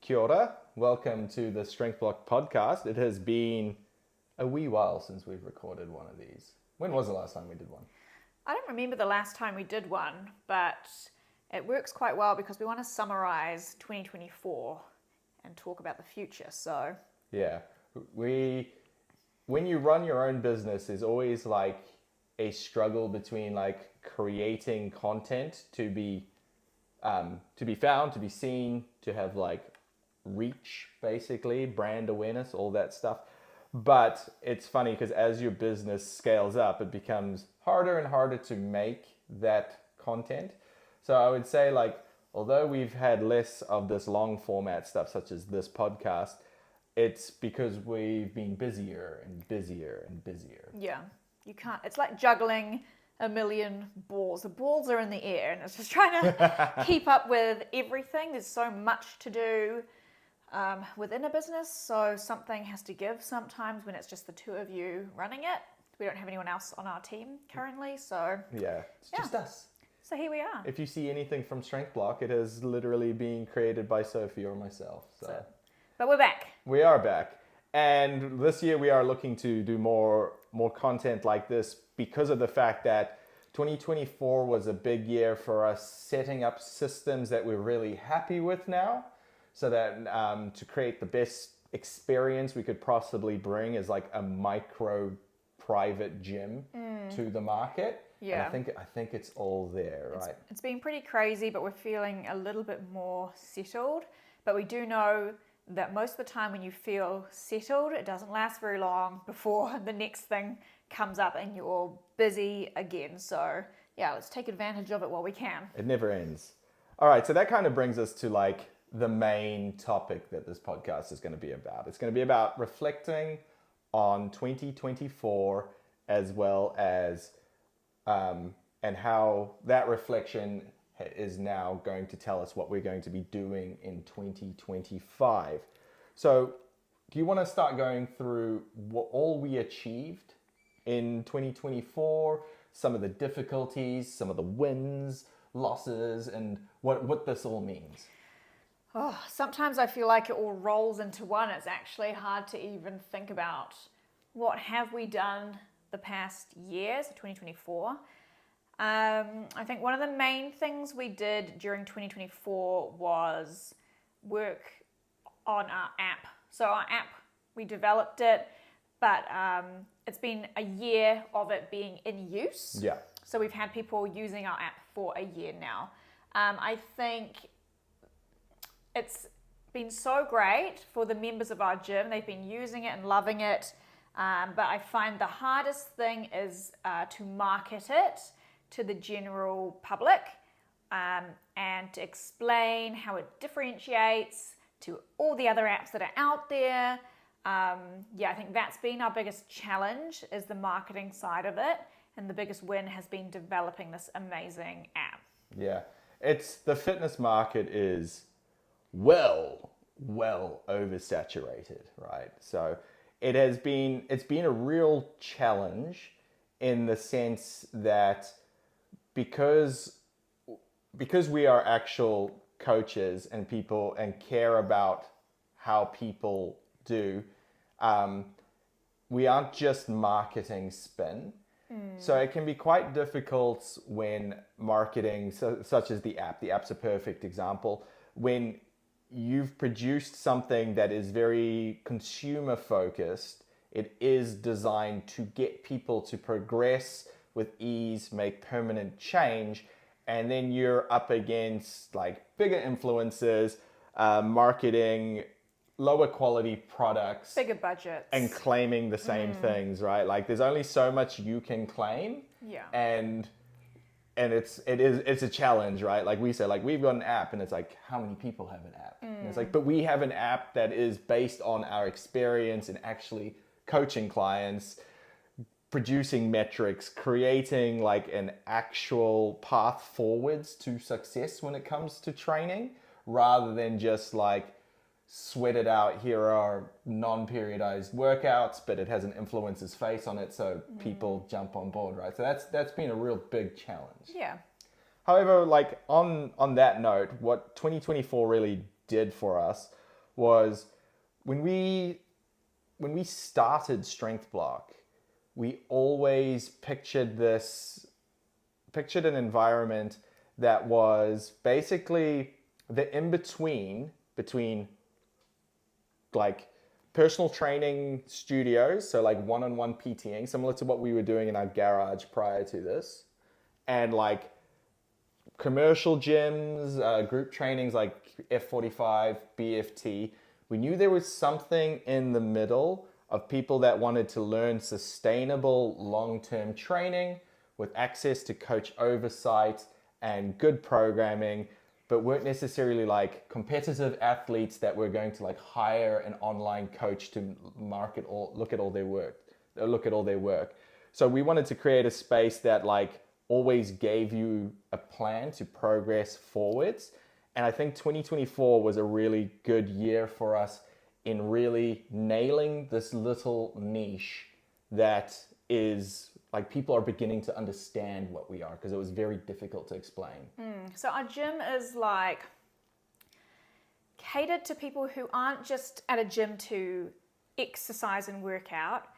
Kia ora. Welcome to the Strength Block podcast. It has been a wee while since we've recorded one of these. When was the last time we did one? I don't remember the last time we did one, but it works quite well because we want to summarize 2024 and talk about the future. So yeah, when you run your own business, there's always like a struggle between like creating content to be found, to be seen, to have like reach, basically brand awareness, all that stuff. But it's funny because as your business scales up, it becomes harder and harder to make that content. So I would say, like, although we've had less of this long format stuff such as this podcast, it's because we've been busier and busier and busier. yeah, you can't. It's like juggling a million balls. The balls are in the air, and it's just trying to keep up with everything. There's so much to do within a business, so something has to give sometimes when it's just the two of you running it. We don't have anyone else on our team currently, so It's just us. So here we are. If you see anything from Strength Block, it is literally being created by Sophie or myself. But we're back. We are back. And this year we are looking to do more content like this because of the fact that 2024 was a big year for us setting up systems that we're really happy with now, so that to create the best experience we could possibly bring is like a micro private gym to the market. Yeah. And I think it's all there, right? It's been pretty crazy, but we're feeling a little bit more settled. But we do know that most of the time when you feel settled, it doesn't last very long before the next thing comes up and you're busy again. So yeah, let's take advantage of it while we can. It never ends. All right, so that kind of brings us to like the main topic that this podcast is going to be about. It's going to be about reflecting on 2024 as well as and how that reflection is now going to tell us what we're going to be doing in 2025. So do you want to start going through what all we achieved in 2024, some of the difficulties, some of the wins, losses, and what this all means? Oh, sometimes I feel like it all rolls into one. It's actually hard to even think about what have we done the past year, so 2024. I think one of the main things we did during 2024 was work on our app. So our app, we developed it, but it's been a year of it being in use. Yeah. So we've had people using our app for a year now. I think it's been so great for the members of our gym. They've been using it and loving it. But I find the hardest thing is to market it to the general public and to explain how it differentiates to all the other apps that are out there. I think that's been our biggest challenge, is the marketing side of it. And the biggest win has been developing this amazing app. Yeah, it's the fitness market is well oversaturated, right? So it's been a real challenge in the sense that because we are actual coaches and people and care about how people do, we aren't just marketing spin. So it can be quite difficult when marketing, such as the app. The app's a perfect example. When you've produced something that is very consumer focused, it is designed to get people to progress with ease, make permanent change, and then you're up against like bigger influencers, marketing lower quality products, bigger budgets, and claiming the same things, right? Like there's only so much you can claim. Yeah. And it's a challenge, right? Like we say, like we've got an app, and it's like, how many people have an app? And it's like, but we have an app that is based on our experience in actually coaching clients, producing metrics, creating like an actual path forwards to success when it comes to training, rather than just like sweat it out. Here are non-periodized workouts, but it has an influencer's face on it, so people jump on board, right? So that's been a real big challenge. Yeah. However, like on that note, what 2024 really did for us was when we started Strength Block, we always pictured an environment that was basically the in-between between like personal training studios, so like one-on-one PTing, similar to what we were doing in our garage prior to this, and like commercial gyms, group trainings like F45, BFT. We knew there was something in the middle of people that wanted to learn sustainable long-term training with access to coach oversight and good programming, but weren't necessarily like competitive athletes that were going to like hire an online coach to look at all their work. So we wanted to create a space that like always gave you a plan to progress forwards. And I think 2024 was a really good year for us in really nailing this little niche that is like people are beginning to understand what we are, because it was very difficult to explain. So our gym is like catered to people who aren't just at a gym to exercise and work out.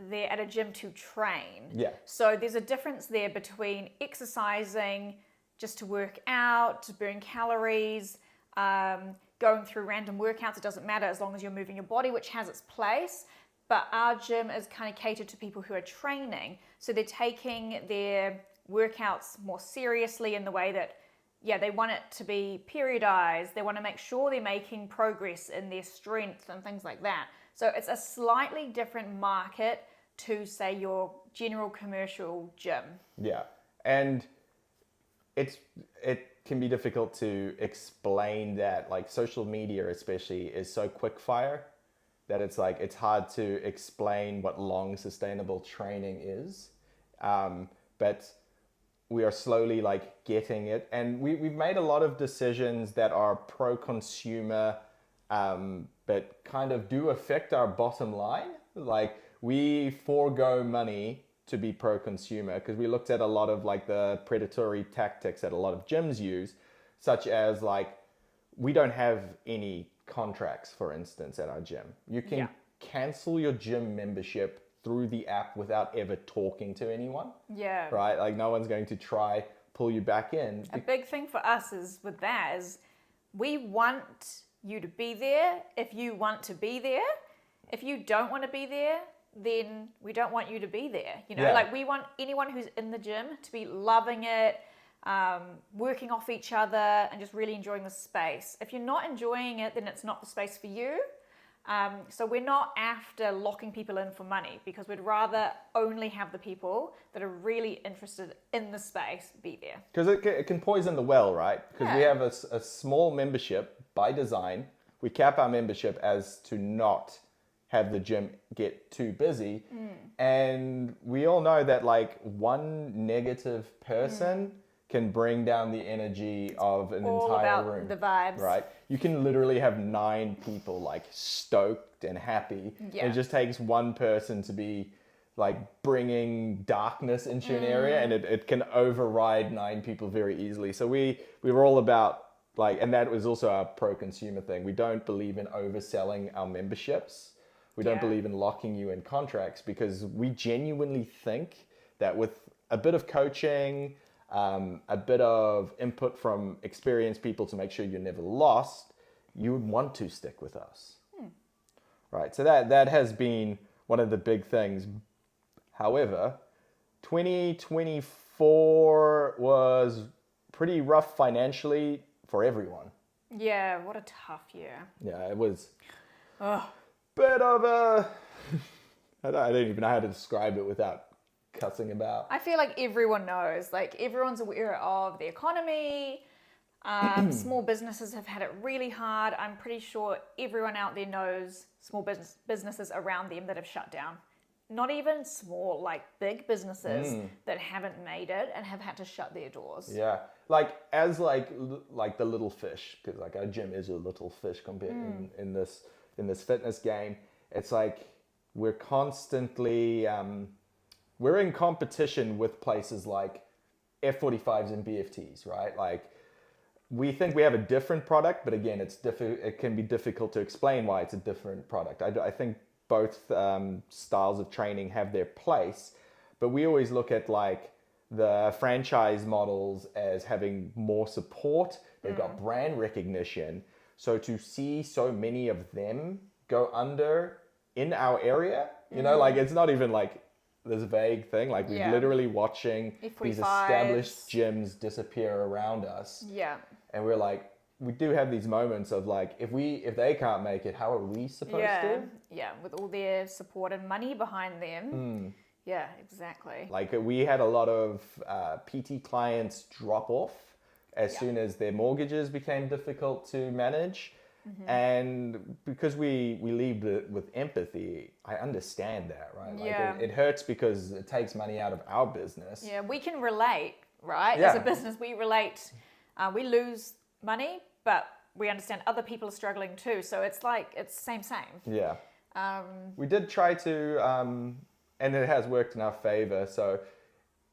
They're at a gym to train. Yeah. So there's a difference there between exercising just to work out, to burn calories, going through random workouts. It doesn't matter as long as you're moving your body, which has its place. But our gym is kind of catered to people who are training. So they're taking their workouts more seriously in the way that, they want it to be periodized. They want to make sure they're making progress in their strength and things like that. So it's a slightly different market to, say, your general commercial gym. Yeah. And it can be difficult to explain that, like social media especially is so quick fire that it's hard to explain what long sustainable training is. But we are slowly like getting it. And we've made a lot of decisions that are pro-consumer, but kind of do affect our bottom line. Like we forego money to be pro-consumer because we looked at a lot of like the predatory tactics that a lot of gyms use, such as like we don't have any contracts, for instance, at our gym. You can cancel your gym membership through the app without ever talking to anyone. Yeah. Right? Like no one's going to try pull you back in. A big thing for us is we want you to be there if you want to be there. If you don't want to be there, then we don't want you to be there. Like we want anyone who's in the gym to be loving it, working off each other and just really enjoying the space. If you're not enjoying it, then it's not the space for you. So we're not after locking people in for money, because we'd rather only have the people that are really interested in the space be there. Because it can poison the well, right? Because we have a small membership by design. We cap our membership as to not have the gym get too busy. And we all know that like one negative person can bring down the energy of an All entire about room. the vibes. Right? You can literally have 9 people like stoked and happy. Yeah. It just takes one person to be like bringing darkness into an area, and it can override 9 people very easily. So we were all about like, and that was also our pro-consumer thing. We don't believe in overselling our memberships. We don't believe in locking you in contracts, because we genuinely think that with a bit of coaching, a bit of input from experienced people to make sure you're never lost, you would want to stick with us. Right, so that has been one of the big things. However, 2024 was pretty rough financially for everyone. Yeah, what a tough year. Yeah, it was bit of a... I don't even know how to describe it without cussing about. I feel like everyone knows, like everyone's aware of the economy. Small businesses have had it really hard. I'm pretty sure everyone out there knows small businesses around them that have shut down. Not even small, like big businesses that haven't made it and have had to shut their doors. Yeah, like as like the little fish, because like our gym is a little fish compared in this fitness game. It's like we're constantly we're in competition with places like F45s and BFTs, right? Like we think we have a different product, but again, it can be difficult to explain why it's a different product. I think both styles of training have their place, but we always look at like the franchise models as having more support. They've got brand recognition. So to see so many of them go under in our area, you know, like it's not even like this vague thing. Like we're literally watching these established gyms disappear around us. Yeah. And we're like, we do have these moments of like, if they can't make it, how are we supposed to? Yeah, with all their support and money behind them. Yeah, exactly. Like we had a lot of PT clients drop off as soon as their mortgages became difficult to manage. And because we lead with empathy, I understand that, right? Like it hurts because it takes money out of our business. Yeah, we can relate, right? Yeah. As a business, we relate. We lose money, but we understand other people are struggling too. So it's like, it's same. Yeah. We did try to, and it has worked in our favor. So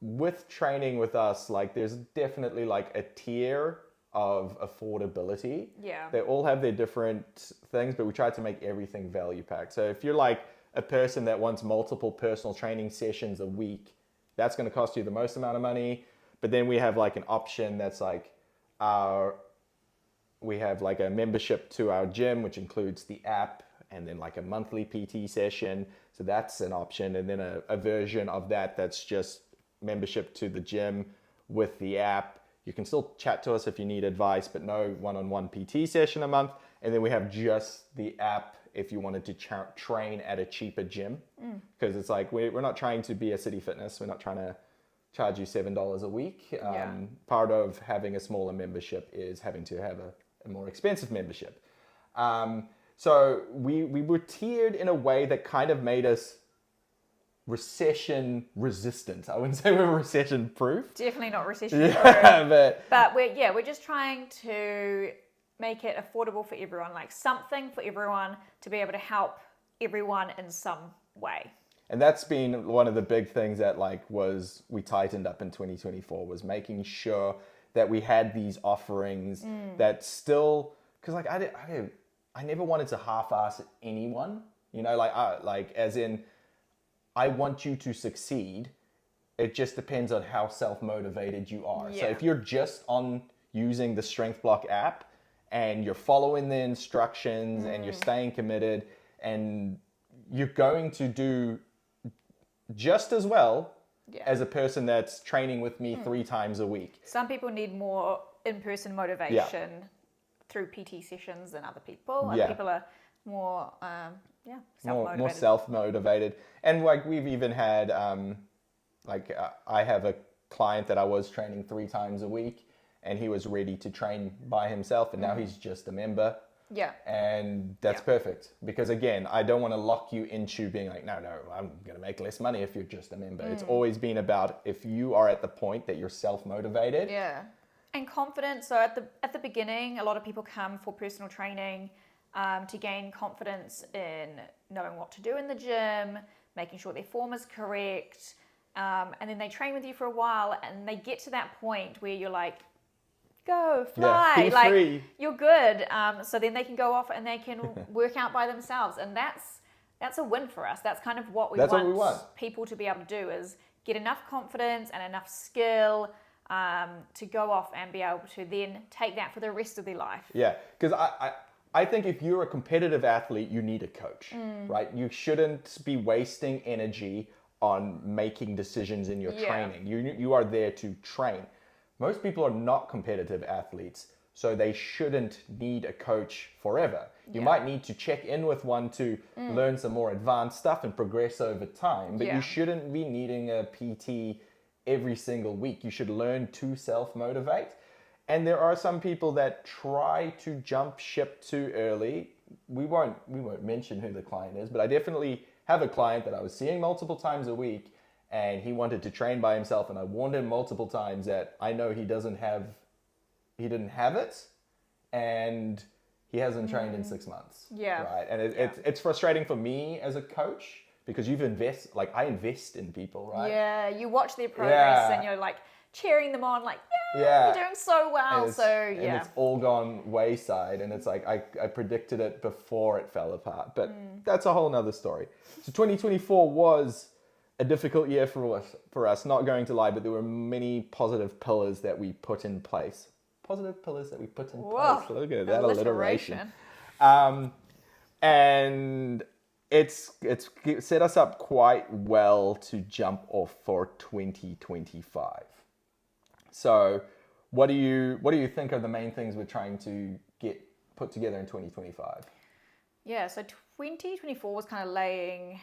with training with us, like there's definitely like a tier of affordability. Yeah. They all have their different things, but we try to make everything value packed. So if you're like a person that wants multiple personal training sessions a week, that's going to cost you the most amount of money. But then we have like an option that's like we have like a membership to our gym, which includes the app and then like a monthly PT session. So that's an option. And then a version of that's just membership to the gym with the app. You can still chat to us if you need advice, but no one-on-one PT session a month. And then we have just the app if you wanted to train at a cheaper gym. Because it's like, we're not trying to be a City Fitness. We're not trying to charge you $7 a week. Part of having a smaller membership is having to have a more expensive membership. So we were tiered in a way that kind of made us recession resistant. I wouldn't say we're recession proof. Definitely not recession proof. But we're just trying to make it affordable for everyone, like something for everyone to be able to help everyone in some way. And that's been one of the big things that we tightened up in 2024 was making sure that we had these offerings that still, because like I never wanted to half-ass anyone, you know, like as in, I want you to succeed. It just depends on how self-motivated you are. Yeah. So if you're just on using the Strength Block app and you're following the instructions and you're staying committed and you're going to do just as well as a person that's training with me 3 times a week. Some people need more in-person motivation through PT sessions than other people. And people are more self-motivated. More self-motivated. And like we've even had, I have a client that I was training 3 times a week and he was ready to train by himself and now he's just a member. Yeah. And that's perfect. Because again, I don't want to lock you into being like, no, I'm going to make less money if you're just a member. It's always been about if you are at the point that you're self-motivated. Yeah. And confidence. So at the beginning, a lot of people come for personal training to gain confidence in knowing what to do in the gym, making sure their form is correct. And then they train with you for a while and they get to that point where you're like, go, fly, be free. You're good. So then they can go off and they can work out by themselves. And that's a win for us. That's kind of what we want people to be able to do is get enough confidence and enough skill to go off and be able to then take that for the rest of their life. Yeah, because I think if you're a competitive athlete, you need a coach, right? You shouldn't be wasting energy on making decisions in your training. You are there to train. Most people are not competitive athletes, so they shouldn't need a coach forever. You might need to check in with one to learn some more advanced stuff and progress over time, but you shouldn't be needing a PT every single week. You should learn to self-motivate. And there are some people that try to jump ship too early. We won't mention who the client is, but I definitely have a client that I was seeing multiple times a week and he wanted to train by himself and I warned him multiple times that I know he didn't have it and he hasn't trained in 6 months. Yeah. Right. And it's frustrating for me as a coach because I invest in people, right? Yeah. You watch their progress and you're like cheering them on, like, yeah, Yeah. you're doing so well. And So it's all gone wayside, and it's like I predicted it before it fell apart, but that's a whole nother story. So 2024 was a difficult year for us, not going to lie, but there were many positive pillars that we put in place. Positive pillars that we put in Whoa, place. Look at that alliteration. alliteration. And it's set us up quite well to jump off for 2025. So what do you think are the main things we're trying to get put together in 2025? Yeah, so 2024 was kind of laying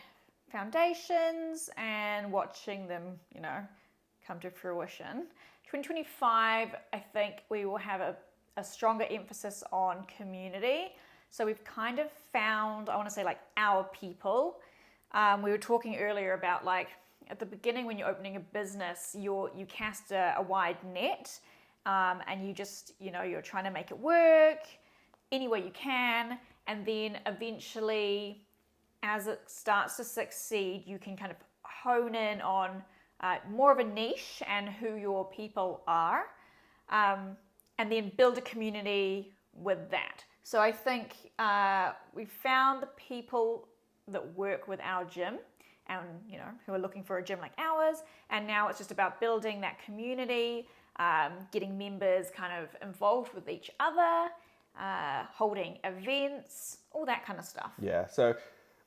foundations and watching them, come to fruition. 2025, I think we will have a stronger emphasis on community. So we've kind of found, I want to say, like, our people. We were talking earlier about, like, at the beginning when you're opening a business, you cast a wide net, and you just, you're trying to make it work any way you can. And then eventually, as it starts to succeed, you can kind of hone in on more of a niche and who your people are, and then build a community with that. So I think we found the people that work with our gym and, who are looking for a gym like ours. And now it's just about building that community, getting members kind of involved with each other, holding events, all that kind of stuff. Yeah, so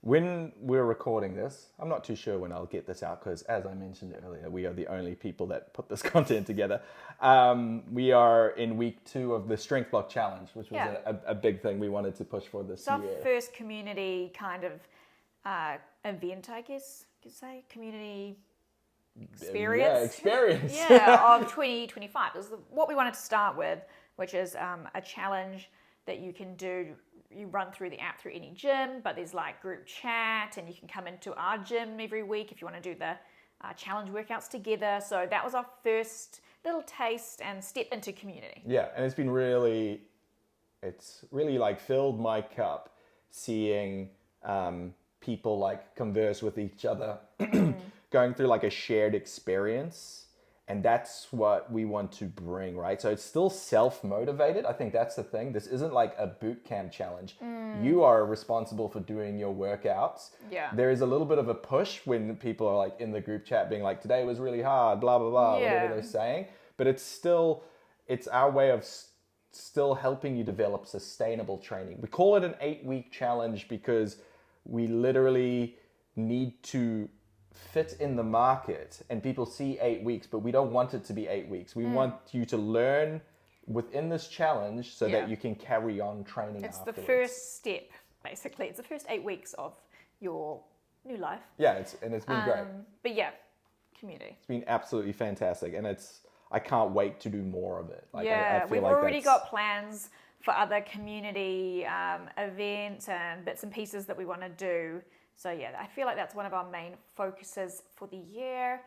when we're recording this, I'm not too sure when I'll get this out because, as I mentioned earlier, we are the only people that put this content together. We are in week 2 of the Strength Block Challenge, which was a big thing we wanted to push for this year. It's our first community kind of event, I guess you could say, community experience. Yeah, experience. Of 2025. It was what we wanted to start with, which is a challenge that you can do. You run through the app through any gym, but there's like group chat, and you can come into our gym every week if you want to do the challenge workouts together. So that was our first little taste and step into community. Yeah, and it's really like filled my cup seeing people like converse with each other, going through like a shared experience. And that's what we want to bring, right? So it's still self-motivated. I think that's the thing. This isn't like a boot camp challenge. You are responsible for doing your workouts. Yeah. There is a little bit of a push when people are like in the group chat being like, today was really hard, blah, blah, blah, whatever they're saying. But it's our way of still helping you develop sustainable training. We call it an 8-week challenge because we literally need to fit in the market, and people see 8 weeks, but we don't want it to be 8 weeks. We want you to learn within this challenge so that you can carry on training It's afterwards. the first step, basically. It's the first 8 weeks of your new life. Yeah, it's been great. But yeah, community. It's been absolutely fantastic, and I can't wait to do more of it. Like, I feel we've like already got plans for other community events and bits and pieces that we want to do. So yeah, I feel like that's one of our main focuses for the year.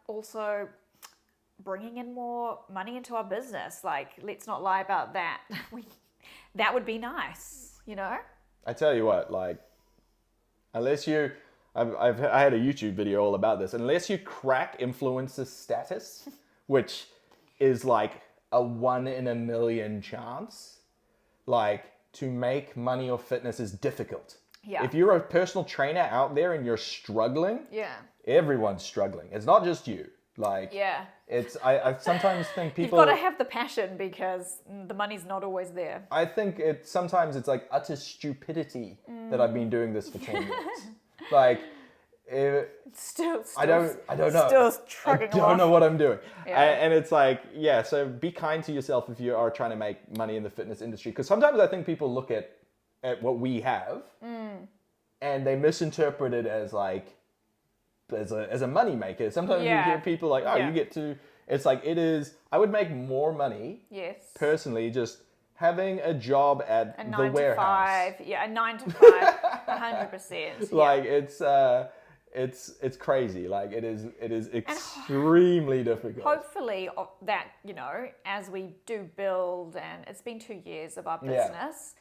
Also, bringing in more money into our business. Like, let's not lie about that. That would be nice, I tell you what, like, unless I had a YouTube video all about this. Unless you crack influencer status, which is like a 1 in a million chance, like, to make money or fitness is difficult. Yeah. If you're a personal trainer out there and you're struggling, everyone's struggling. It's not just you. Like, I sometimes think people... You've got to have the passion because the money's not always there. I think sometimes it's like utter stupidity that I've been doing this for 10 years. Like, Still, I don't know. Still trucking I don't know what I'm doing. Yeah. And it's like, so be kind to yourself if you are trying to make money in the fitness industry. Because sometimes I think people look at what we have and they misinterpret it as like as a money maker. Sometimes you hear people like, you get to, it's like, it is, I would make more money personally just having a job at the warehouse. A 9 to 5, 100%. Like, it's crazy. Like, it is extremely difficult. Hopefully that, as we do build, and it's been 2 years of our business,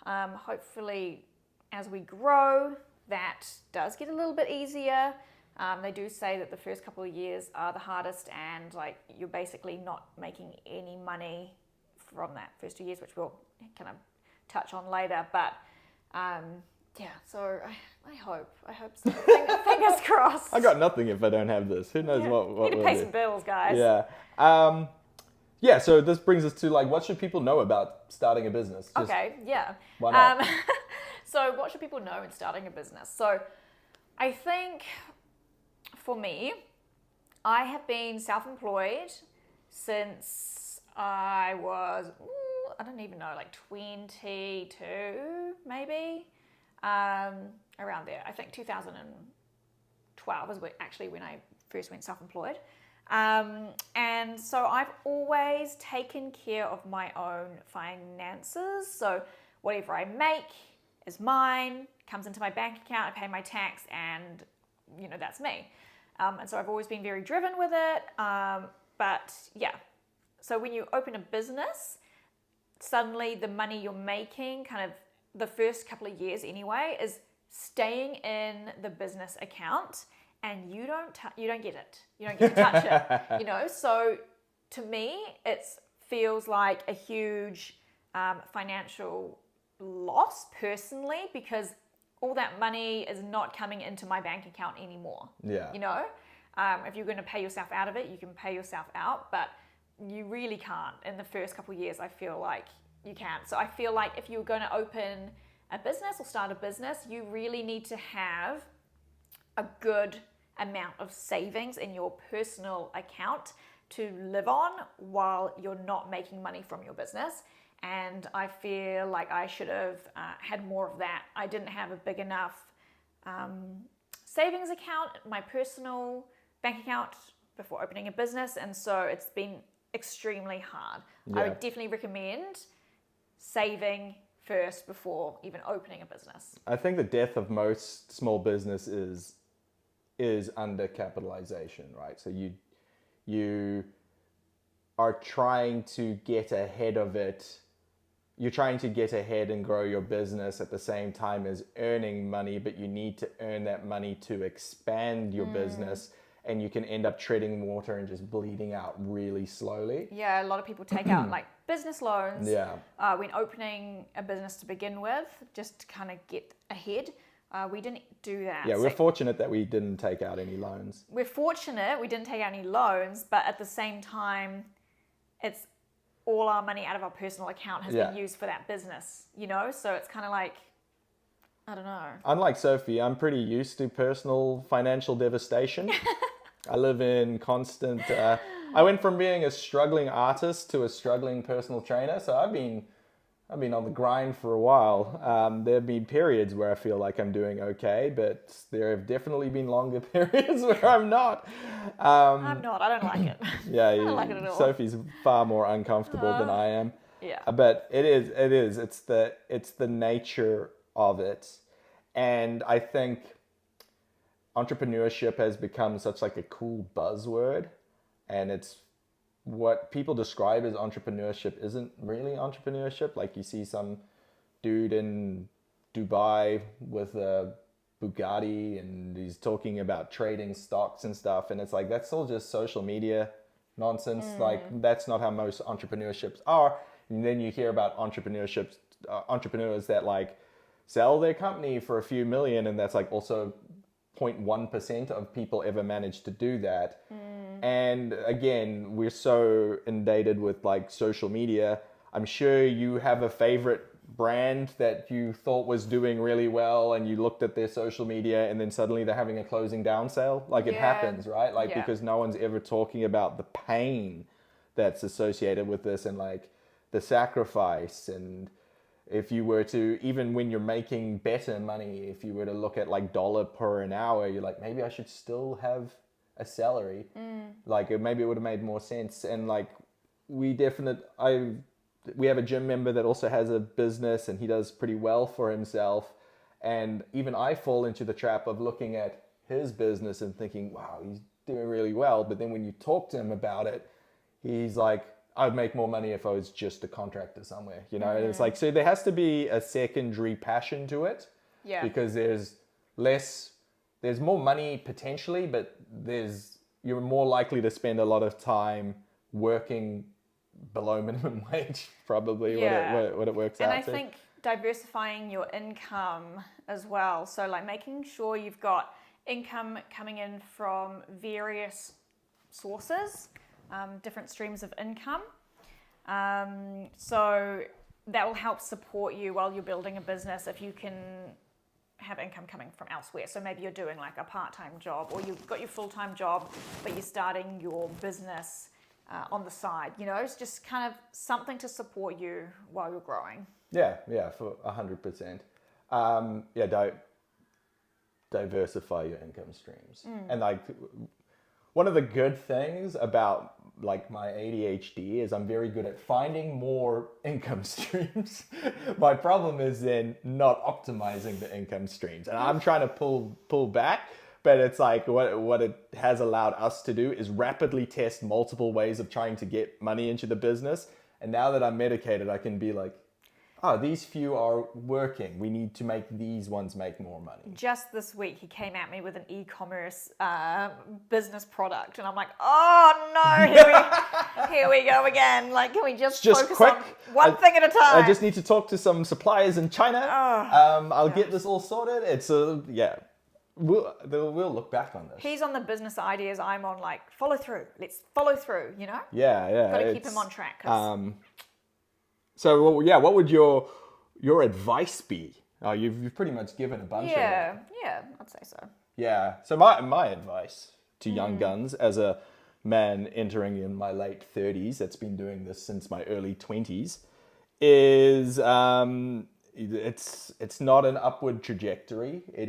hopefully as we grow, that does get a little bit easier. They do say that the first couple of years are the hardest, and like you're basically not making any money from that first 2 years, which we'll kind of touch on later. But so I hope so. Fingers crossed. I got nothing if I don't have this. Who knows what need to we'll pay do. some bills, guys. Yeah. So this brings us to like, what should people know about starting a business? Okay, yeah. Why not? So what should people know in starting a business? So I think for me, I have been self-employed since I was, I don't even know, like 22 maybe, around there. I think 2012 is actually when I first went self-employed. And so I've always taken care of my own finances. So whatever I make is mine, comes into my bank account, I pay my tax, and that's me. And so I've always been very driven with it. But yeah, so when you open a business, suddenly the money you're making, kind of the first couple of years anyway, is staying in the business account, and you don't get it. You don't get to touch it. So to me, it feels like a huge financial loss personally, because all that money is not coming into my bank account anymore. Yeah. If you're going to pay yourself out of it, you can pay yourself out, but you really can't in the first couple of years. I feel like you can't. So I feel like if you're going to open a business or start a business, you really need to have a good amount of savings in your personal account to live on while you're not making money from your business. And I feel like I should have had more of that. I didn't have a big enough savings account, my personal bank account, before opening a business, and so it's been extremely hard. Yeah. I would definitely recommend saving first before even opening a business. I think the death of most small business is undercapitalization, right? So you are trying to get ahead of it. You're trying to get ahead and grow your business at the same time as earning money, but you need to earn that money to expand your business, and you can end up treading water and just bleeding out really slowly. Yeah, a lot of people take out like business loans when opening a business to begin with, just to kind of get ahead. We didn't do that. Yeah, we're fortunate that we didn't take out any loans. We're fortunate we didn't take out any loans, but at the same time, it's all our money out of our personal account has been used for that business, So it's kind of like, I don't know. Unlike Sophie, I'm pretty used to personal financial devastation. I live in constant... I went from being a struggling artist to a struggling personal trainer, so I've been on the grind for a while. There have been periods where I feel like I'm doing okay, but there have definitely been longer periods where I'm not. I'm not. I don't like it. Yeah, I don't like it at all. Sophie's far more uncomfortable than I am. Yeah. But it is. It's the nature of it. And I think entrepreneurship has become such like a cool buzzword, and it's what people describe as entrepreneurship isn't really entrepreneurship. Like you see some dude in Dubai with a Bugatti and he's talking about trading stocks and stuff, and it's like, that's all just social media nonsense. Like that's not how most entrepreneurships are. And then you hear about entrepreneurs that like sell their company for a few million, and that's like also 0.1% of people ever manage to do that. And again, we're so inundated with like social media. I'm sure you have a favorite brand that you thought was doing really well, and you looked at their social media and then suddenly they're having a closing down sale. Like it happens, right? Like because no one's ever talking about the pain that's associated with this, and like the sacrifice. And if you were to, even when you're making better money, if you were to look at like dollar per an hour, you're like, maybe I should still have a salary. Like maybe it would have made more sense. And like we have a gym member that also has a business, and he does pretty well for himself. And even I fall into the trap of looking at his business and thinking, wow, he's doing really well. But then when you talk to him about it, he's like, I'd make more money if I was just a contractor somewhere, And it's like, so there has to be a secondary passion to it. Yeah. Because there's less there's more money potentially, but you're more likely to spend a lot of time working below minimum wage, probably what it works out and I to. think diversifying your income as well. So like making sure you've got income coming in from various sources, different streams of income. So that will help support you while you're building a business if you can have income coming from elsewhere. So maybe you're doing like a part-time job, or you've got your full-time job, but you're starting your business on the side. You know, it's just kind of something to support you while you're growing. Yeah, for 100%. Diversify your income streams. And like, one of the good things about like my ADHD is I'm very good at finding more income streams. My problem is then not optimizing the income streams, and I'm trying to pull back. But it's like what it has allowed us to do is rapidly test multiple ways of trying to get money into the business. And now that I'm medicated, I can be like, oh, these few are working. We need to make these ones make more money. Just this week, he came at me with an e-commerce business product, and I'm like, oh no, here we go again. Like, can we just focus quick, on one thing at a time? I just need to talk to some suppliers in China. I'll get this all sorted. It's we'll look back on this. He's on the business ideas. I'm on like follow through. Let's follow through. You know. Yeah. Got to keep him on track. So what would your advice be? Oh, you've pretty much given a bunch of it. Yeah, I'd say so. Yeah. So my advice to young guns, as a man entering in my late 30s that's been doing this since my early 20s, is it's not an upward trajectory. It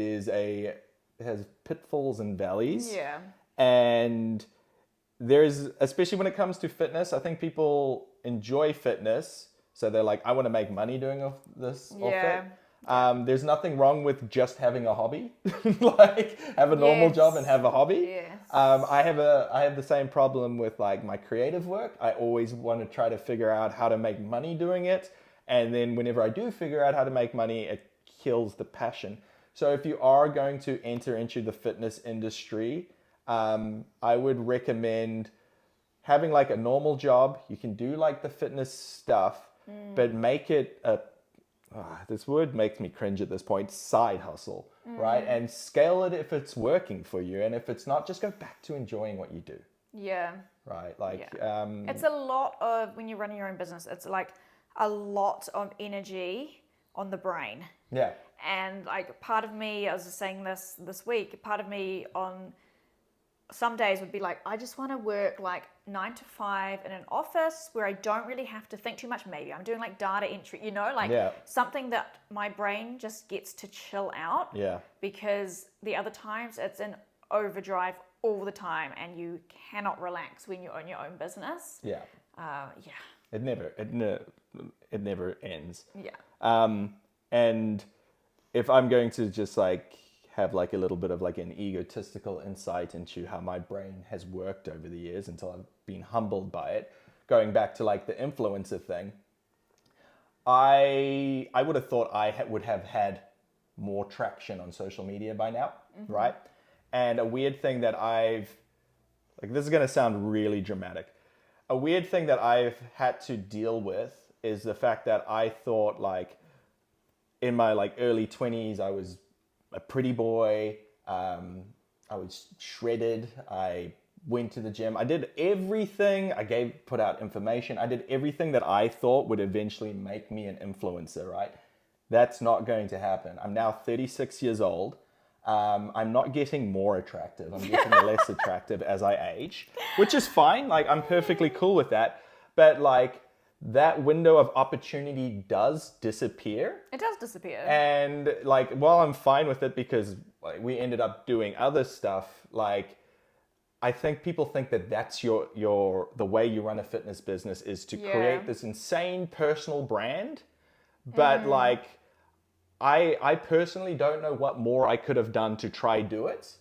has pitfalls and valleys. Yeah. And there's, especially when it comes to fitness, I think people enjoy fitness. So they're like, I want to make money doing this. Yeah. There's nothing wrong with just having a hobby. Like, have a normal job and have a hobby. Yes. I have the same problem with like my creative work. I always want to try to figure out how to make money doing it. And then whenever I do figure out how to make money, it kills the passion. So if you are going to enter into the fitness industry, I would recommend having like a normal job. You can do like the fitness stuff, but make it this word makes me cringe at this point, side hustle, right? And scale it if it's working for you. And if it's not, just go back to enjoying what you do. Yeah. Right? Like, it's a lot of, when you're running your own business, it's like a lot of energy on the brain. Yeah. And like part of me, I was just saying this week, part of me on some days would be like, I just want to work like 9 to 5 in an office where I don't really have to think too much. Maybe I'm doing like data entry, you know, like something that my brain just gets to chill out. Yeah. Because the other times it's in overdrive all the time, and you cannot relax when you own your own business. Yeah. It never ends. Yeah. And if I'm going to just like have like a little bit of like an egotistical insight into how my brain has worked over the years until I've been humbled by it, going back to like the influencer thing, I would have thought I would have had more traction on social media by now, right? And a weird thing that this is going to sound really dramatic. A weird thing that I've had to deal with is the fact that I thought like in my like early 20s, I was a pretty boy. I was shredded. I went to the gym. I did everything. Put out information. I did everything that I thought would eventually make me an influencer, right? That's not going to happen. I'm now 36 years old. I'm not getting more attractive. I'm getting less attractive as I age, which is fine. Like, I'm perfectly cool with that. But like, that window of opportunity does disappear. It does disappear. And like, while I'm fine with it because like, we ended up doing other stuff, like, I think people think that that's the way you run a fitness business is to create this insane personal brand. But like, I personally don't know what more I could have done to try do it.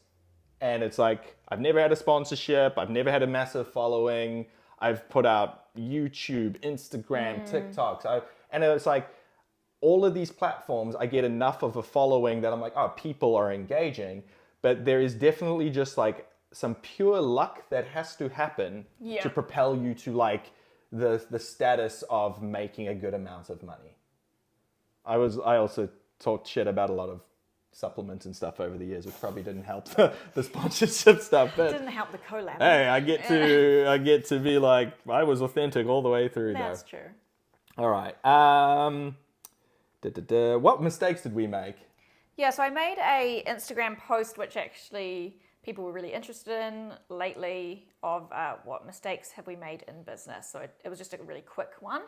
And it's like, I've never had a sponsorship. I've never had a massive following. I've put out YouTube, Instagram, TikToks. And it's like, all of these platforms, I get enough of a following that I'm like, oh, people are engaging. but there is definitely just like some pure luck that has to happen Yeah. to propel you to like the status of making a good amount of money. I also talked shit about a lot of supplements and stuff over the years, which probably didn't help the sponsorship stuff. But Didn't help the collab. hey, I get to be like, I was authentic all the way through. That's true. All right. What mistakes did we make? Yeah, so I made a Instagram post which actually people were really interested in lately of what mistakes have we made in business. So it was just a really quick one.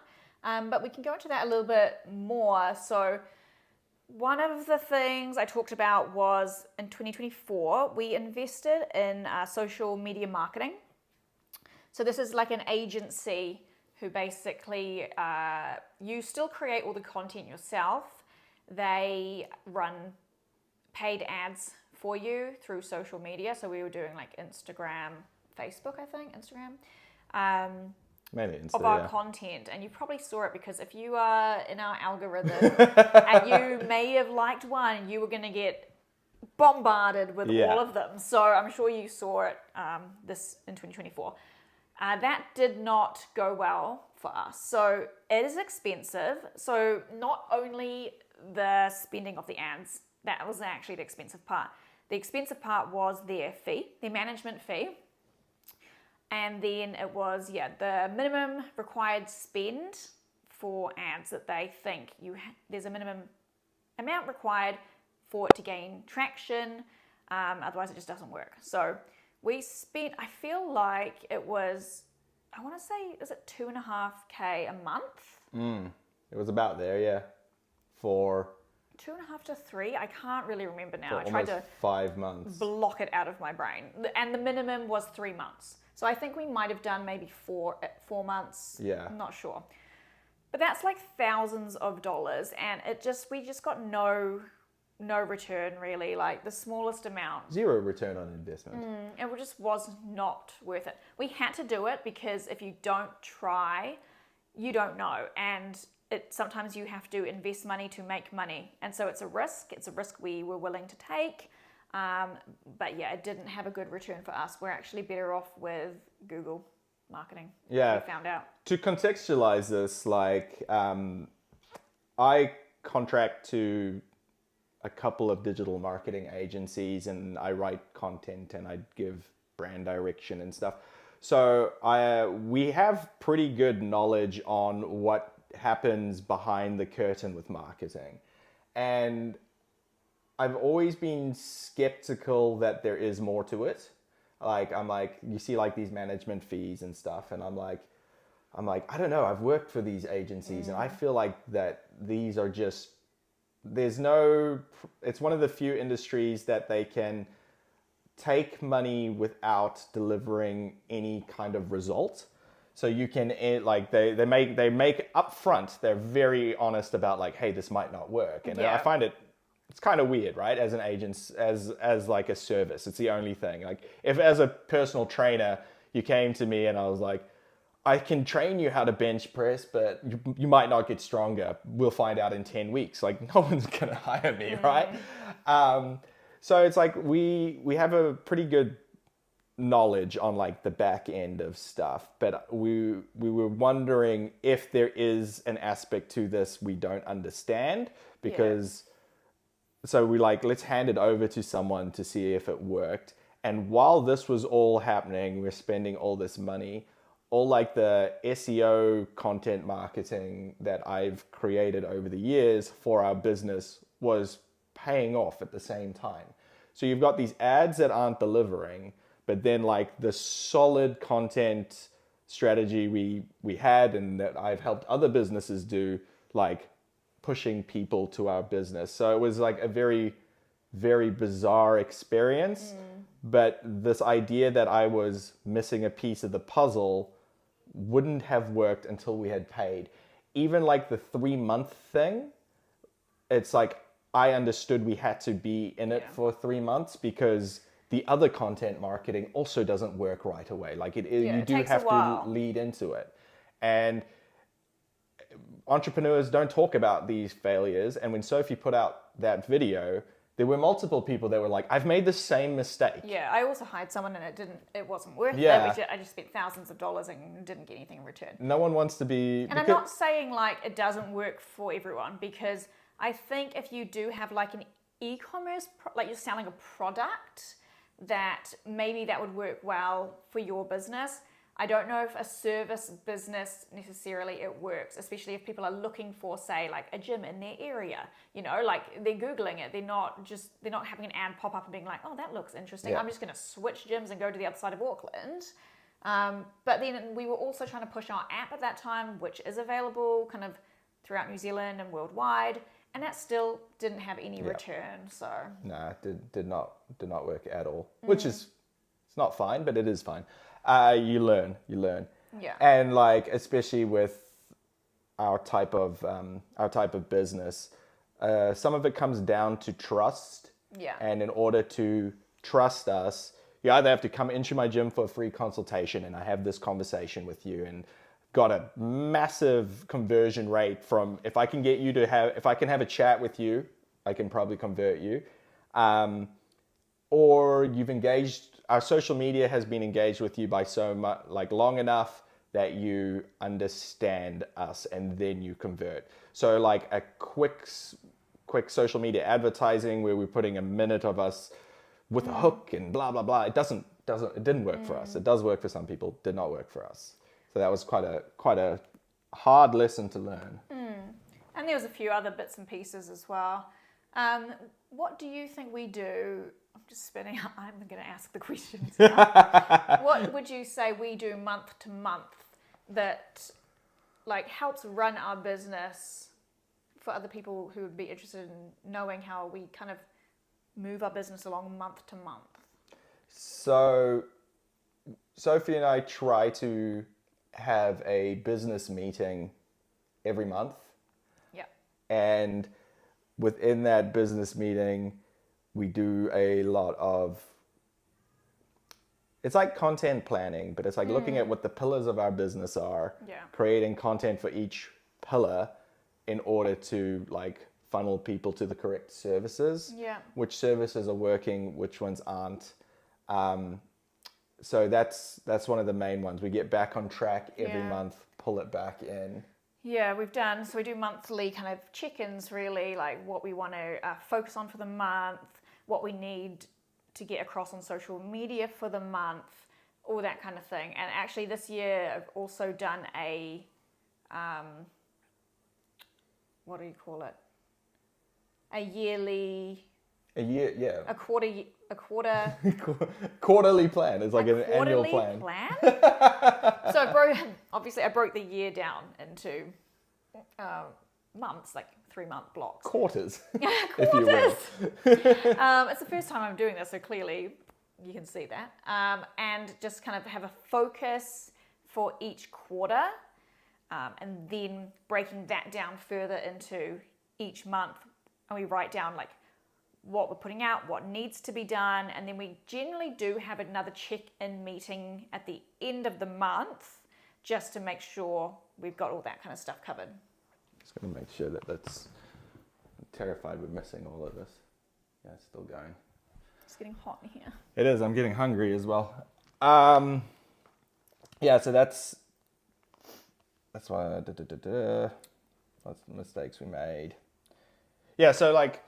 But we can go into that a little bit more. So one of the things I talked about was in 2024, we invested in social media marketing. So this is like an agency who basically, you still create all the content yourself. They run paid ads for you through social media. So we were doing like Instagram, Facebook, I think, Instagram. Mainly Insta, of our yeah. content, and you probably saw it because if you are in our algorithm and you may have liked one, you were going to get bombarded with all of them. So I'm sure you saw it this in 2024. That did not go well for us. So it is expensive. So not only the spending of the ads, that was actually the expensive part. The expensive part was their fee, their management fee. And then it was, the minimum required spend for ads that they think there's a minimum amount required for it to gain traction. Otherwise, it just doesn't work. So we spent, I feel like it was, I want to say, is it $2.5K a month? It was about there, yeah. For 2.5 to 3, I can't really remember now. I almost tried to 5 months. block it out of my brain. And the minimum was 3 months. So I think we might have done maybe 4 months. Yeah. I'm not sure. But that's like thousands of dollars, and we just got no return really, like the smallest amount. Zero return on investment. It just was not worth it. We had to do it because if you don't try, you don't know. And sometimes you have to invest money to make money. And so it's a risk. It's a risk we were willing to take. But yeah, it didn't have a good return for us. We're actually better off with Google marketing. Yeah. We found out. To contextualize this, like, I contract to a couple of digital marketing agencies and I write content and I give brand direction and stuff. So we have pretty good knowledge on what happens behind the curtain with marketing. And I've always been skeptical that there is more to it. Like, I'm like, you see like these management fees and stuff, and I'm like, I don't know, I've worked for these agencies and I feel like that these are just, it's one of the few industries that they can take money without delivering any kind of result. So you can, like, they make upfront, they're very honest about like, hey, this might not work. And I find it's kind of weird, right? As an agent, as like a service, it's the only thing. Like, if as a personal trainer, you came to me and I was like, I can train you how to bench press, but you might not get stronger. We'll find out in 10 weeks. Like, no one's going to hire me, right? So it's like we have a pretty good knowledge on like the back end of stuff, but we were wondering if there is an aspect to this we don't understand, because so we like, let's hand it over to someone to see if it worked. And while this was all happening, we're spending all this money, all like the SEO content marketing that I've created over the years for our business was paying off at the same time. So you've got these ads that aren't delivering, but then like the solid content strategy we had and that I've helped other businesses do, like pushing people to our business. So it was like a very, very bizarre experience. But this idea that I was missing a piece of the puzzle wouldn't have worked until we had paid. Even like the 3-month thing, it's like I understood we had to be in it for 3 months because the other content marketing also doesn't work right away. Like you do have to lead into it. And entrepreneurs don't talk about these failures. And when Sophie put out that video, there were multiple people that were like, I've made the same mistake. Yeah, I also hired someone and it wasn't worth Yeah. it. I just spent thousands of dollars and didn't get anything in return. No one wants to be... And I'm not saying like it doesn't work for everyone, because I think if you do have like an e-commerce, like you're selling a product, that maybe that would work well for your business. I don't know if a service business necessarily it works, especially if people are looking for, say, like a gym in their area. You know, like they're Googling it. They're not having an ad pop up and being like, oh, that looks interesting. Yeah. I'm just going to switch gyms and go to the other side of Auckland. But then we were also trying to push our app at that time, which is available kind of throughout New Zealand and worldwide. And that still didn't have any return. So Nah, did not work at all. Which is, it's not fine, but it is fine. You learn. yeah, And like, especially with our type of business, some of it comes down to trust. yeah, And in order to trust us, you either have to come into my gym for a free consultation and I have this conversation with you and got a massive conversion rate from, if I can have a chat with you, I can probably convert you. Or you've engaged, our social media has been engaged with you by so much, like long enough that you understand us and then you convert. So like a quick social media advertising where we're putting a minute of us with a hook and blah, blah, blah. It didn't work for us. It does work for some people, did not work for us. So that was quite a hard lesson to learn. And there was a few other bits and pieces as well. What do you think we do? I'm just spinning out. I'm going to ask the questions now. What would you say we do month to month that like helps run our business for other people who would be interested in knowing how we kind of move our business along month to month? So Sophie and I try to have a business meeting every month. Yeah. And within that business meeting, we do a lot of, it's like content planning, but it's like looking at what the pillars of our business are, creating content for each pillar in order to like funnel people to the correct services, which services are working, which ones aren't. So that's one of the main ones. We get back on track every month, pull it back in. Yeah, we do monthly kind of check-ins really, like what we want to focus on for the month, what we need to get across on social media for the month, all that kind of thing. And actually this year I've also done a, what do you call it? A quarter quarterly plan. It's like an annual plan. So I broke the year down into months, like 3-month blocks. Quarters. If you will. It's the first time I'm doing this, so clearly you can see that. And just kind of have a focus for each quarter, and then breaking that down further into each month. And we write down like what we're putting out, what needs to be done, and then we generally do have another check-in meeting at the end of the month just to make sure we've got all that kind of stuff covered. Just going to make sure that's... I'm terrified we're missing all of this. Yeah, it's still going. It's getting hot in here. It is. I'm getting hungry as well. Yeah, so that's why... That's the mistakes we made. Yeah, so like...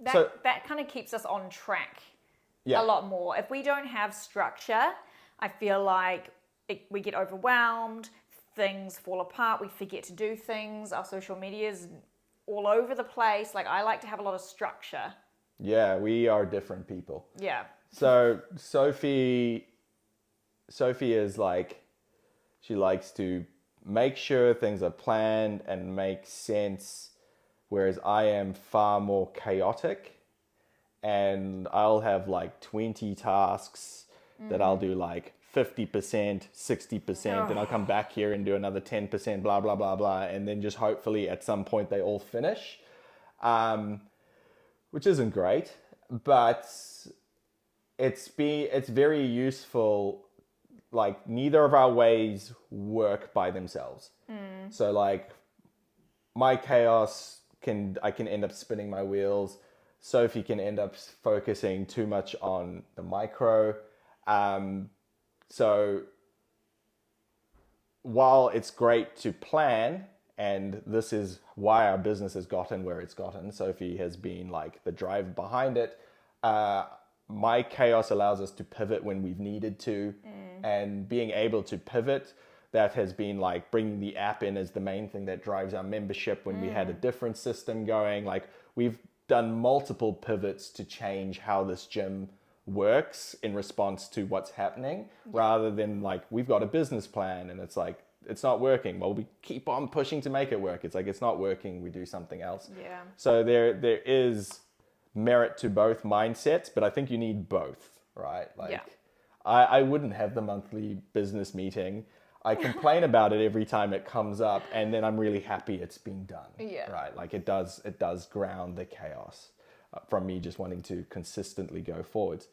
That kind of keeps us on track a lot more. If we don't have structure, I feel like we get overwhelmed, things fall apart, we forget to do things, our social media's all over the place. Like, I like to have a lot of structure. Yeah, we are different people. Yeah. So Sophie is like, she likes to make sure things are planned and make sense, whereas I am far more chaotic, and I'll have like 20 tasks that I'll do like 50%, 60%, and I'll come back here and do another 10%, blah, blah, blah, blah. And then just hopefully at some point they all finish, which isn't great, but it's very useful. Like, neither of our ways work by themselves. So like my chaos I can end up spinning my wheels. Sophie can end up focusing too much on the micro. So while it's great to plan, and this is why our business has gotten where it's gotten, Sophie has been like the drive behind it. My chaos allows us to pivot when we've needed to, and being able to pivot, that has been like bringing the app in as the main thing that drives our membership when we had a different system going. Like we've done multiple pivots to change how this gym works in response to what's happening, rather than like we've got a business plan and it's like it's not working, well we keep on pushing to make it work. It's like it's not working, we do something else. So there is merit to both mindsets, but I think you need both, right? Like I wouldn't have the monthly business meeting. I complain about it every time it comes up, and then I'm really happy it's been done. Right? Like it does ground the chaos from me just wanting to consistently go forwards.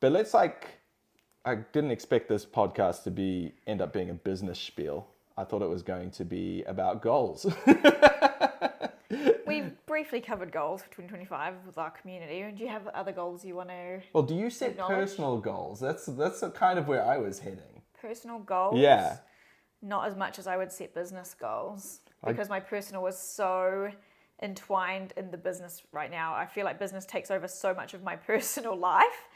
But let's I didn't expect this podcast to end up being a business spiel. I thought it was going to be about goals. We briefly covered goals for 2025 with our community. Do you have other goals you want to Well, do you set personal goals? That's kind of where I was heading. Personal goals? Yeah. Not as much as I would set business goals, because my personal was so entwined in the business right now. I feel like business takes over so much of my personal life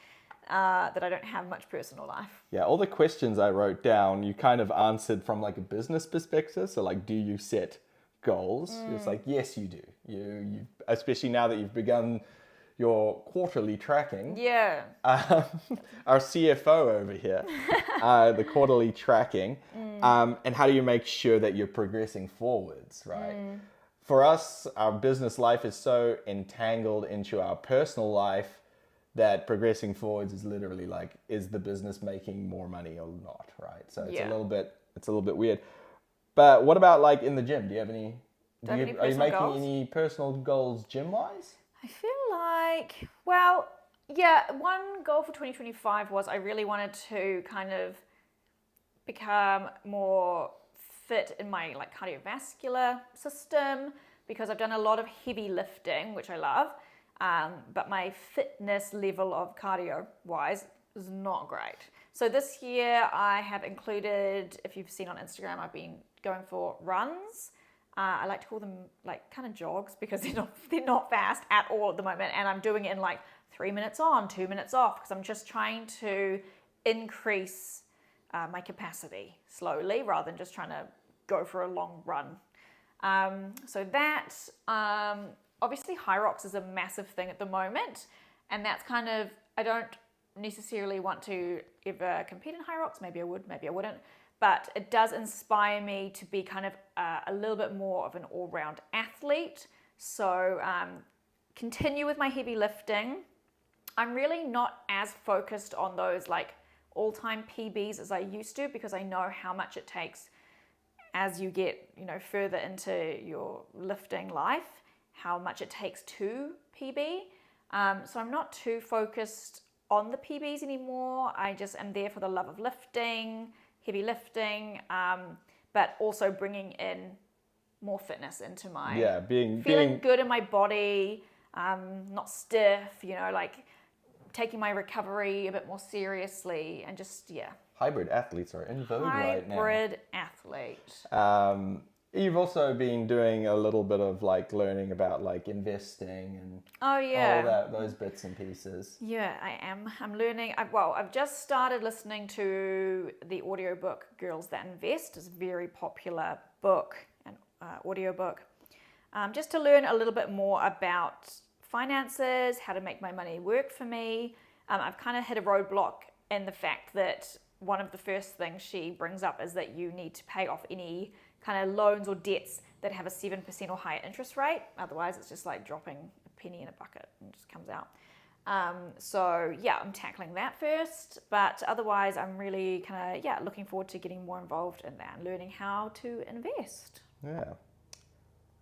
that I don't have much personal life. Yeah, all the questions I wrote down, you kind of answered from like a business perspective. So like, do you set goals? It's like, yes, you do. You especially now that you've begun your quarterly tracking. Yeah. Our CFO over here, the quarterly tracking. And how do you make sure that you're progressing forwards, right? For us, our business life is so entangled into our personal life that progressing forwards is literally like, is the business making more money or not, right? So it's a little bit weird. But what about like in the gym? Do you have any? Are you making any personal goals gym wise? I feel like, one goal for 2025 was I really wanted to kind of become more fit in my like cardiovascular system, because I've done a lot of heavy lifting, which I love, but my fitness level of cardio wise is not great. So this year I have included, if you've seen on Instagram, I've been going for runs. I like to call them like kind of jogs, because they're not fast at all at the moment, and I'm doing it in like 3 minutes on, 2 minutes off, because I'm just trying to increase my capacity slowly rather than just trying to go for a long run. So that, obviously High Rocks is a massive thing at the moment, and that's kind of, I don't necessarily want to ever compete in High Rocks. Maybe I would, maybe I wouldn't. But it does inspire me to be kind of a little bit more of an all-round athlete. So continue with my heavy lifting. I'm really not as focused on those like all-time PBs as I used to, because I know how much it takes as you get, further into your lifting life, how much it takes to PB. So I'm not too focused on the PBs anymore. I just am there for the love of lifting, heavy lifting, but also bringing in more fitness into my feeling good in my body, not stiff, like taking my recovery a bit more seriously, and just Hybrid athletes are in vogue right now. Hybrid athlete. You've also been doing a little bit of like learning about like investing and all those bits and pieces. Yeah, I am. I'm learning. I've just started listening to the audiobook Girls That Invest. It's a very popular book, an audiobook, just to learn a little bit more about finances, how to make my money work for me. I've kind of hit a roadblock in the fact that one of the first things she brings up is that you need to pay off any kind of loans or debts that have a 7% or higher interest rate. Otherwise, it's just like dropping a penny in a bucket and it just comes out. I'm tackling that first. But otherwise, I'm really kind of, looking forward to getting more involved in that and learning how to invest. Yeah.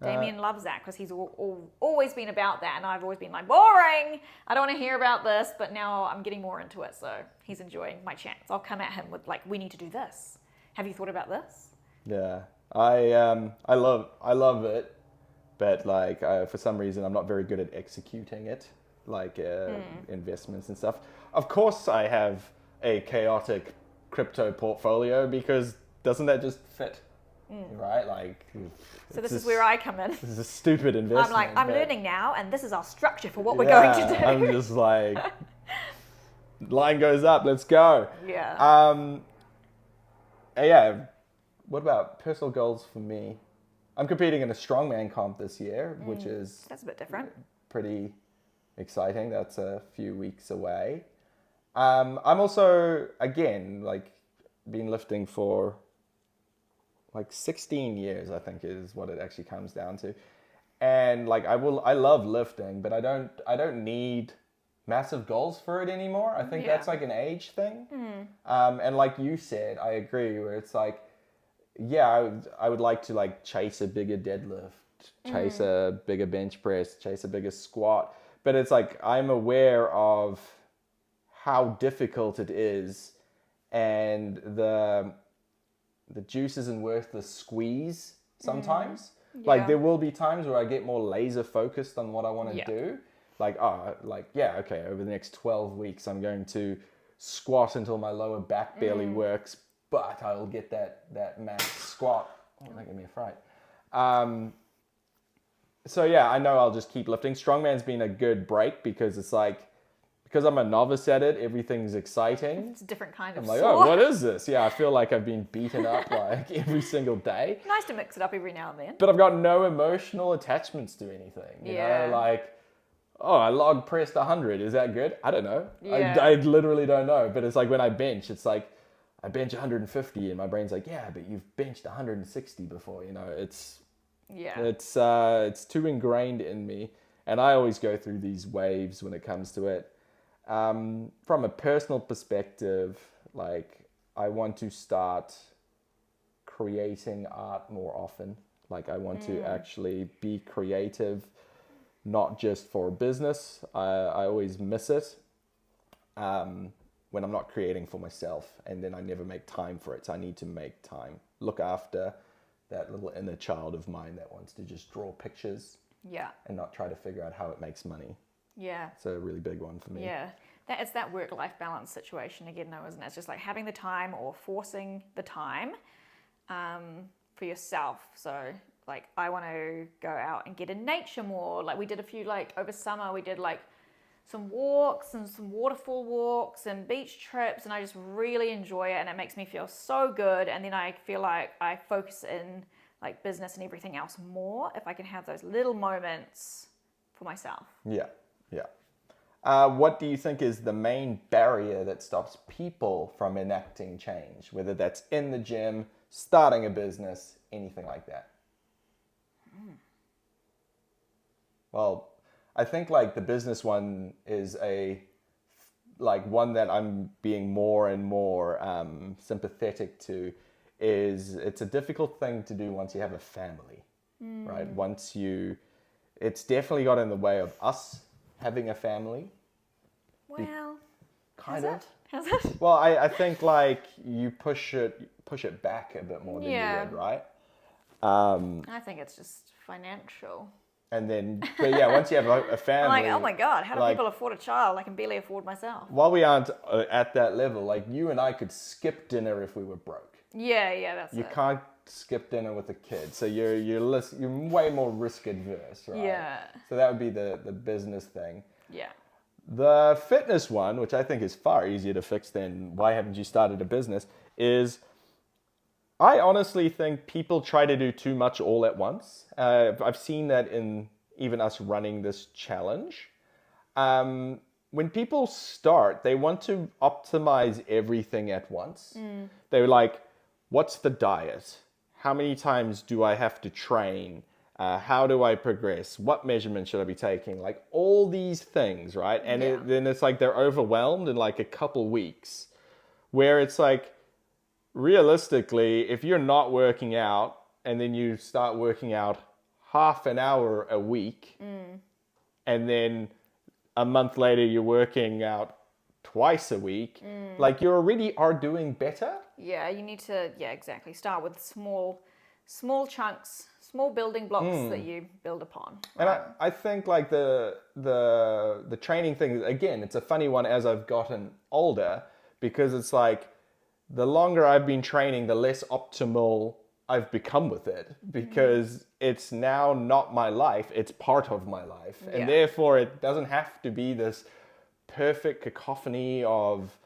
Damien loves that, because he's always been about that, and I've always been like, boring, I don't want to hear about this, but now I'm getting more into it, so he's enjoying my chats. I'll come at him with like, we need to do this. Have you thought about this? Yeah, I love it, but like for some reason I'm not very good at executing it, like investments and stuff. Of course I have a chaotic crypto portfolio, because doesn't that just fit? Right? Like, So this is where I come in. This is a stupid investment. I'm like, I'm learning now, and this is our structure for what we're going to do. I'm just like, line goes up, let's go. Yeah. Yeah. What about personal goals for me? I'm competing in a strongman comp this year, which is That's a bit different. pretty exciting. That's a few weeks away. I'm also, again, like, been lifting for like 16 years, I think is what it actually comes down to. And like I love lifting, but I don't need massive goals for it anymore. I think that's like an age thing. And like you said, I agree, where it's like, yeah, I would like to like chase a bigger deadlift, chase a bigger bench press, chase a bigger squat. But it's like, I'm aware of how difficult it is, and the juice isn't worth the squeeze sometimes. Like there will be times where I get more laser focused on what I want to do. Like, okay, over the next 12 weeks, I'm going to squat until my lower back barely works, but I'll get that max squat. Oh, that gave me a fright. So yeah, I know I'll just keep lifting. Strongman's been a good break, because it's like, because I'm a novice at it, everything's exciting. It's a different kind of I'm like, sore. oh, what is this? Yeah, I feel like I've been beaten up like every single day. Nice to mix it up every now and then. But I've got no emotional attachments to anything. You know, like, oh, I log pressed 100. Is that good? I don't know. Yeah. I literally don't know. But it's like when I bench, it's like, I bench 150 and my brain's like, yeah, but you've benched 160 before. You know, it's too ingrained in me. And I always go through these waves when it comes to it. From a personal perspective, like, I want to start creating art more often. Like, I want to actually be creative, not just for business. I always miss it when I'm not creating for myself, and then I never make time for it. So I need to make time, look after that little inner child of mine that wants to just draw pictures and not try to figure out how it makes money. Yeah. It's a really big one for me. Yeah. It's that work-life balance situation again, though, isn't it? It's just like having the time or forcing the time for yourself. So, like, I want to go out and get in nature more. Like, we did a few, like, over summer, we did, like, some walks and some waterfall walks and beach trips, and I just really enjoy it, and it makes me feel so good. And then I feel like I focus in, like, business and everything else more if I can have those little moments for myself. Yeah. What do you think is the main barrier that stops people from enacting change? Whether that's in the gym, starting a business, anything like that? Well, I think like the business one is one that I'm being more and more sympathetic to. It's a difficult thing to do once you have a family, right? It's definitely got in the way of us having a family. Well, Kind of. Has it? Well, I think like you push it back a bit more than you would, right? I think it's just financial. And then, but yeah, once you have a family, I'm like, oh my God, how do people afford a child? I can barely afford myself. While we aren't at that level, like you and I could skip dinner if we were broke. Yeah, that's You can't skip dinner with a kid, so you're way more risk adverse, right? Yeah. So that would be the business thing. Yeah. The fitness one, which I think is far easier to fix than why haven't you started a business, is I honestly think people try to do too much all at once. I've seen that in even us running this challenge. When people start, they want to optimize everything at once. They're like, what's the diet? How many times do I have to train? How do I progress? What measurements should I be taking? Like all these things, right? And then it's like they're overwhelmed in like a couple weeks, where it's like, realistically, if you're not working out and then you start working out half an hour a week, and then a month later you're working out twice a week, like you already are doing better. Yeah, you need to, exactly. Start with small chunks, Small building blocks that you build upon. And I think like the training thing, again, it's a funny one as I've gotten older, because it's like the longer I've been training, the less optimal I've become with it, because it's now not my life, it's part of my life. And therefore it doesn't have to be this perfect cacophony of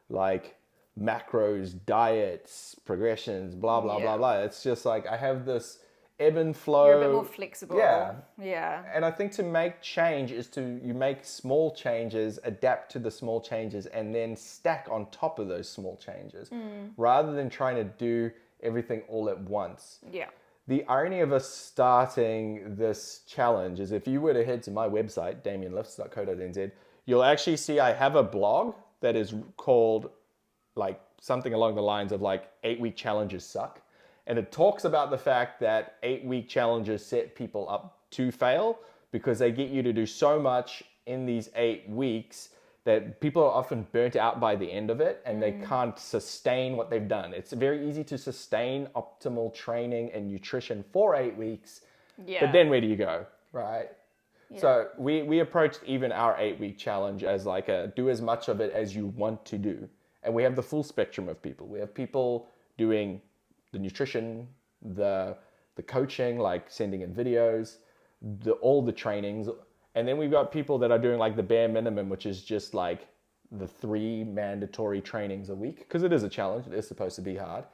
like macros, diets, progressions, blah, blah, blah, blah. It's just like I have this ebb and flow. You're a bit more flexible. Yeah. Yeah. And I think to make change is you make small changes, adapt to the small changes, and then stack on top of those small changes, rather than trying to do everything all at once. Yeah. The irony of us starting this challenge is, if you were to head to my website, damienlifts.co.nz, you'll actually see I have a blog that is called like something along the lines of like 8-week challenges suck. And it talks about the fact that 8-week challenges set people up to fail, because they get you to do so much in these 8 weeks that people are often burnt out by the end of it, and they can't sustain what they've done. It's very easy to sustain optimal training and nutrition for 8 weeks, but then where do you go, right? Yeah. So we approached even our 8-week challenge as like do as much of it as you want to do. And we have the full spectrum of people. We have people doing the nutrition, the coaching, like sending in videos, all the trainings. And then we've got people that are doing like the bare minimum, which is just like the 3 mandatory trainings a week, because it is a challenge. It is supposed to be hard.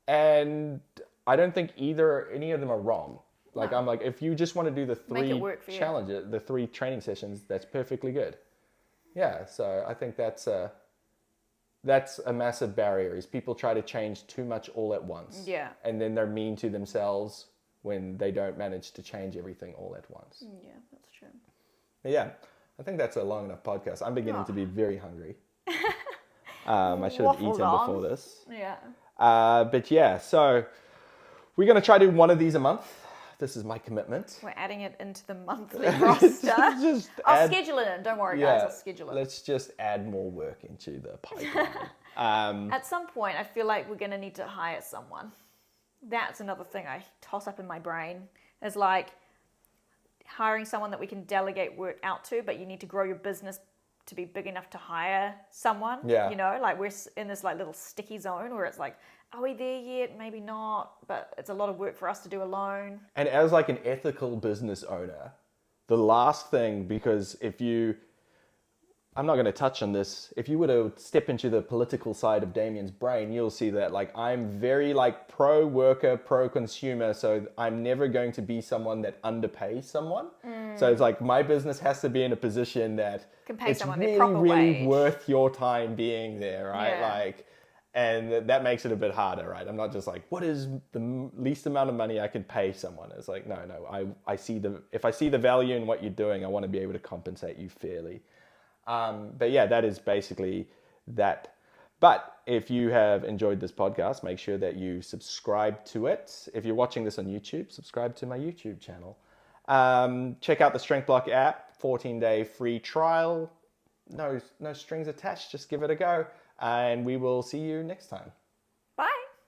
And I don't think any of them are wrong. Like, I'm like, if you just want to do the 3 challenges, the 3 training sessions, that's perfectly good. Yeah. So I think that's a massive barrier, is people try to change too much all at once. Yeah. And then they're mean to themselves when they don't manage to change everything all at once. Yeah, that's true. Yeah, I think that's a long enough podcast. I'm beginning to be very hungry. I should have eaten before this. Yeah. But yeah, so we're going to try to do one of these a month. This is my commitment. We're adding it into the monthly roster. I'll schedule it in. Don't worry, guys. I'll schedule it. Let's just add more work into the pipeline. At some point, I feel like we're going to need to hire someone. That's another thing I toss up in my brain. Is like hiring someone that we can delegate work out to, but you need to grow your business to be big enough to hire someone. Yeah. You know, like we're in this like little sticky zone where it's like, are we there yet? Maybe not, but it's a lot of work for us to do alone. And as like an ethical business owner, the last thing, because I'm not going to touch on this. If you were to step into the political side of Damien's brain, you'll see that like I'm very like pro-worker, pro-consumer. So I'm never going to be someone that underpays someone. So it's like my business has to be in a position that can pay it's someone really, their proper really wage. worth your time being there, right? Yeah. Like, and that makes it a bit harder, right? I'm not just like, what is the least amount of money I can pay someone? It's like, no, if I see the value in what you're doing, I want to be able to compensate you fairly. But yeah, that is basically that. But if you have enjoyed this podcast, make sure that you subscribe to it. If you're watching this on YouTube, subscribe to my YouTube channel. Check out the Strength Block app, 14-day free trial. No strings attached, just give it a go. And we will see you next time.